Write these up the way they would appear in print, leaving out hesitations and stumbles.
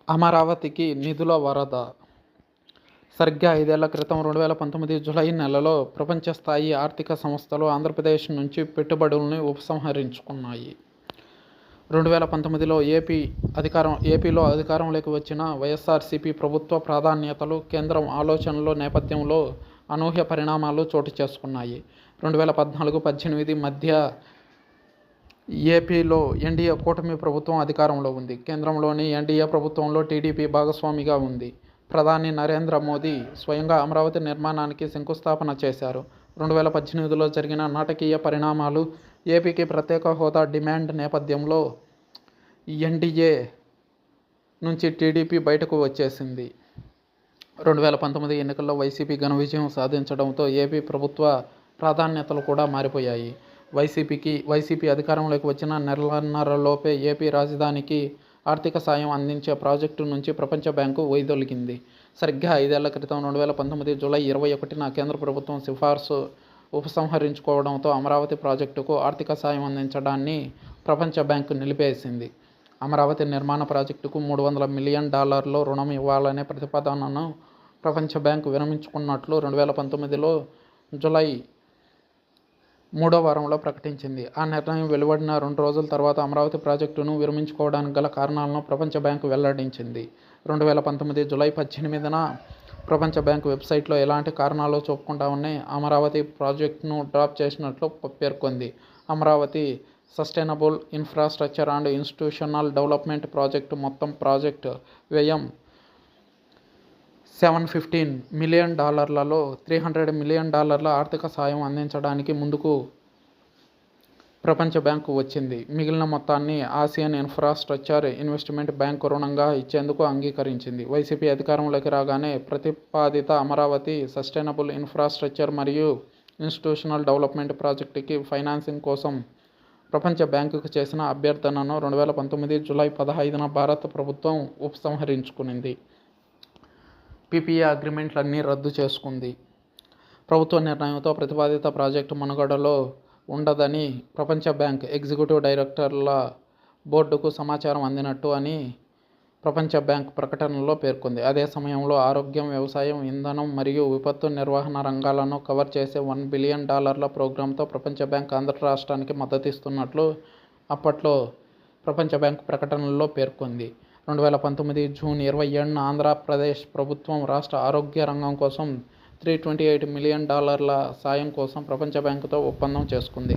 అమరావతికి నిధుల వరద. సరిగ్గా 5 ఏళ్ల క్రితం 2019 జూలై నెలలో ప్రపంచ స్థాయి ఆర్థిక సంస్థలు ఆంధ్రప్రదేశ్ నుంచి పెట్టుబడుల్ని ఉపసంహరించుకున్నాయి. 2019లో ఏపీలో అధికారంలోకి వచ్చిన వైఎస్ఆర్సీపీ ప్రభుత్వ ప్రాధాన్యతలు, కేంద్రం ఆలోచనల నేపథ్యంలో అనూహ్య పరిణామాలు చోటు చేసుకున్నాయి. 2014-18 మధ్య ఏపీలో ఎన్డీఏ కూటమి ప్రభుత్వం అధికారంలో ఉంది. కేంద్రంలోని ఎన్డీఏ ప్రభుత్వంలో టీడీపీ భాగస్వామిగా ఉంది. ప్రధాని నరేంద్ర మోదీ స్వయంగా అమరావతి నిర్మాణానికి శంకుస్థాపన చేశారు. 2018లో జరిగిన నాటకీయ పరిణామాలు, ఏపీకి ప్రత్యేక హోదా డిమాండ్ నేపథ్యంలో ఎన్డీఏ నుంచి టీడీపీ బయటకు వచ్చేసింది. 2019 ఎన్నికల్లో వైసీపీ ఘన విజయం సాధించడంతో ఏపీ ప్రభుత్వ ప్రాధాన్యతలు కూడా మారిపోయాయి. వైసీపీ అధికారంలోకి వచ్చిన నెలన్నరలోపే ఏపీ రాజధానికి ఆర్థిక సాయం అందించే ప్రాజెక్టు నుంచి ప్రపంచ బ్యాంకు వైదొలిగింది. సరిగ్గా 5 ఏళ్ల క్రితం 2019 జూలై 21న కేంద్ర ప్రభుత్వం సిఫార్సు ఉపసంహరించుకోవడంతో అమరావతి ప్రాజెక్టుకు ఆర్థిక సాయం అందించడాన్ని ప్రపంచ బ్యాంకు నిలిపేసింది. అమరావతి నిర్మాణ ప్రాజెక్టుకు $300 మిలియన్ రుణం ఇవ్వాలనే ప్రతిపాదనను ప్రపంచ బ్యాంకు విరమించుకున్నట్లు 2019లో జూలై 3వ వారంలో ప్రకటించింది. ఆ నిర్ణయం వెలువడిన 2 రోజుల తర్వాత అమరావతి ప్రాజెక్టును విరమించుకోవడానికి గల కారణాలను ప్రపంచ బ్యాంకు వెల్లడించింది. 2019 జూలై 18న ప్రపంచ బ్యాంకు వెబ్సైట్లో ఎలాంటి కారణాలు చూపకుండానే అమరావతి ప్రాజెక్టును డ్రాప్ చేసినట్లు పేర్కొంది. Amaravati sustainable infrastructure and institutional development project మొత్తం ప్రాజెక్టు వ్యయం $715 మిలియన్ లో $300 మిలియన్ ఆర్థిక సాయం అందించడానికి ముందుకు ప్రపంచ బ్యాంకు వచ్చింది. మిగిలిన మొత్తాన్ని ఆసియన్ ఇన్ఫ్రాస్ట్రక్చర్ ఇన్వెస్ట్మెంట్ బ్యాంకు రుణంగా ఇచ్చేందుకు అంగీకరించింది. వైసీపీ అధికారంలోకి రాగానే ప్రతిపాదిత అమరావతి సస్టైనబుల్ ఇన్ఫ్రాస్ట్రక్చర్ మరియు ఇన్స్టిట్యూషనల్ డెవలప్మెంట్ ప్రాజెక్టుకి ఫైనాన్సింగ్ కోసం ప్రపంచ బ్యాంకుకు చేసిన అభ్యర్థనను 2019 జూలై 15న భారత ప్రభుత్వం ఉపసంహరించుకుంది. పీపీఏ అగ్రిమెంట్లన్నీ రద్దు చేసుకుంది. ప్రభుత్వ నిర్ణయంతో ప్రతిపాదిత ప్రాజెక్టు మనుగడలో ఉండదని ప్రపంచ బ్యాంక్ ఎగ్జిక్యూటివ్ డైరెక్టర్ల బోర్డుకు సమాచారం అందినట్టు అని ప్రపంచ బ్యాంక్ ప్రకటనలో పేర్కొంది. అదే సమయంలో ఆరోగ్యం, వ్యవసాయం, ఇంధనం మరియు విపత్తు నిర్వహణ రంగాలను కవర్ చేసే $1 బిలియన్ ప్రోగ్రాంతో ప్రపంచ బ్యాంక్ ఆంధ్ర రాష్ట్రానికి మద్దతిస్తున్నట్లు అప్పట్లో ప్రపంచ బ్యాంక్ ప్రకటనలో పేర్కొంది. 2019 జూన్ 27న ఆంధ్రప్రదేశ్ ప్రభుత్వం రాష్ట్ర ఆరోగ్య రంగం కోసం $328 మిలియన్ సాయం కోసం ప్రపంచ బ్యాంకుతో ఒప్పందం చేసుకుంది.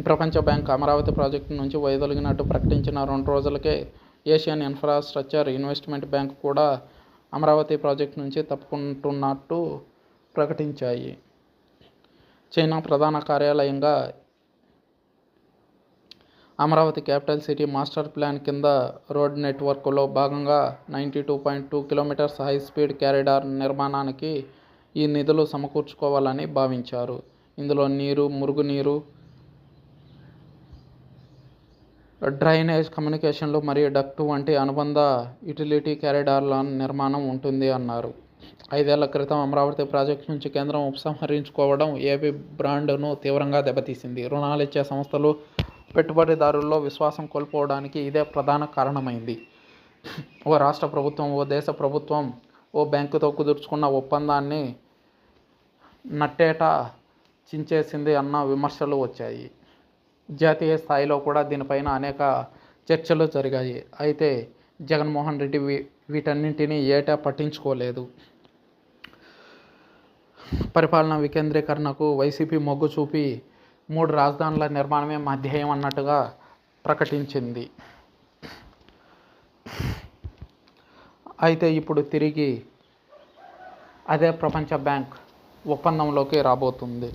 ప్రపంచ బ్యాంక్ అమరావతి ప్రాజెక్టు నుంచి వైదొలిగినట్టు ప్రకటించిన 2 రోజులకే ఏషియన్ ఇన్ఫ్రాస్ట్రక్చర్ ఇన్వెస్ట్మెంట్ బ్యాంకు కూడా అమరావతి ప్రాజెక్టు నుంచి తప్పుకుంటున్నట్టు ప్రకటించాయి. చైనా ప్రధాన కార్యాలయంగా Amaravati capital city master plan కింద రోడ్ నెట్వర్క్లో భాగంగా 92.2 కిలోమీటర్స్ హైస్పీడ్ కారిడార్ నిర్మాణానికి ఈ నిధులు సమకూర్చుకోవాలని భావించారు. ఇందులో నీరు, మురుగునీరు, డ్రైనేజ్, కమ్యూనికేషన్లు మరియు డక్టు వంటి అనుబంధ యుటిలిటీ కారిడార్ల నిర్మాణం ఉంటుంది అన్నారు. 5 ఏళ్ల క్రితం అమరావతి ప్రాజెక్టు నుంచి కేంద్రం ఉపసంహరించుకోవడం ఏపీ బ్రాండ్ను తీవ్రంగా దెబ్బతీసింది. రుణాలిచ్చే సంస్థలు, పెట్టుబడిదారుల్లో విశ్వాసం కోల్పోవడానికి ఇదే ప్రధాన కారణమైంది. ఓ రాష్ట్ర ప్రభుత్వం, ఓ దేశ ప్రభుత్వం ఓ బ్యాంకుతో కుదుర్చుకున్న ఒప్పందాన్ని నట్టేట చించేసింది అన్న విమర్శలు వచ్చాయి. జాతీయ స్థాయిలో కూడా దీనిపైన అనేక చర్చలు జరిగాయి. అయితే జగన్మోహన్ రెడ్డి వీటన్నింటినీ ఏటా పట్టించుకోలేదు. పరిపాలనా వికేంద్రీకరణకు వైసీపీ మొగ్గు చూపి 3 రాజధానుల నిర్మాణమే మా ధ్యేయం అన్నట్టుగా ప్రకటించింది. అయితే ఇప్పుడు తిరిగి అదే ప్రపంచ బ్యాంక్ ఒప్పందంలోకి రాబోతుంది.